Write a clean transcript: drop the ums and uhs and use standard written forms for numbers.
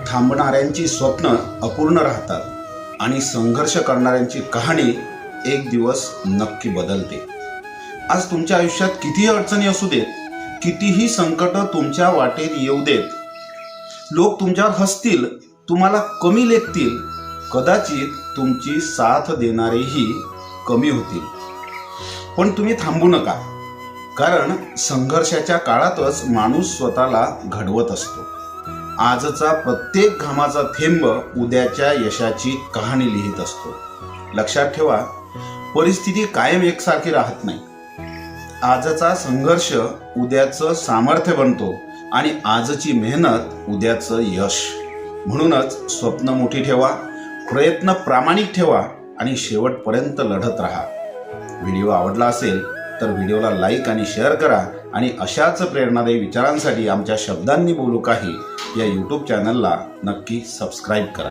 थांबणाऱ्यांची स्वप्न अपूर्ण राहतात आणि संघर्ष करणाऱ्यांची कहाणी एक दिवस नक्की बदलते। आज तुमच्या आयुष्यात कितीही अडचणी असू देत, कितीही संकट तुमच्या वाटेत येऊ देत, लोक तुमच्यावर हसतील, तुम्हाला कमी लेखतील, कदाचित तुमची साथ देणारेही कमी होतील, पण तुम्ही थांबू नका। कारण संघर्षाच्या काळातच माणूस स्वतःला घडवत असतो। आजचा प्रत्येक घामाचा थेंब उद्याच्या यशाची कहाणी लिहित असतो। लक्षात ठेवा, परिस्थिती कायम एकसारखी राहत नाही। आजचा संघर्ष उद्याचं सामर्थ्य बनतो आणि आजची मेहनत उद्याचं यश। म्हणूनच स्वप्न मोठी ठेवा, प्रयत्न प्रामाणिक ठेवा आणि शेवटपर्यंत लढत राहा। व्हिडिओ आवडला असेल तर व्हिडिओला लाईक आणि शेअर करा आणि अशाच प्रेरणादायी विचारांसाठी आमच्या शब्दांनी बोलू काही या यूट्यूब चॅनलला नक्की सबस्क्राईब करा।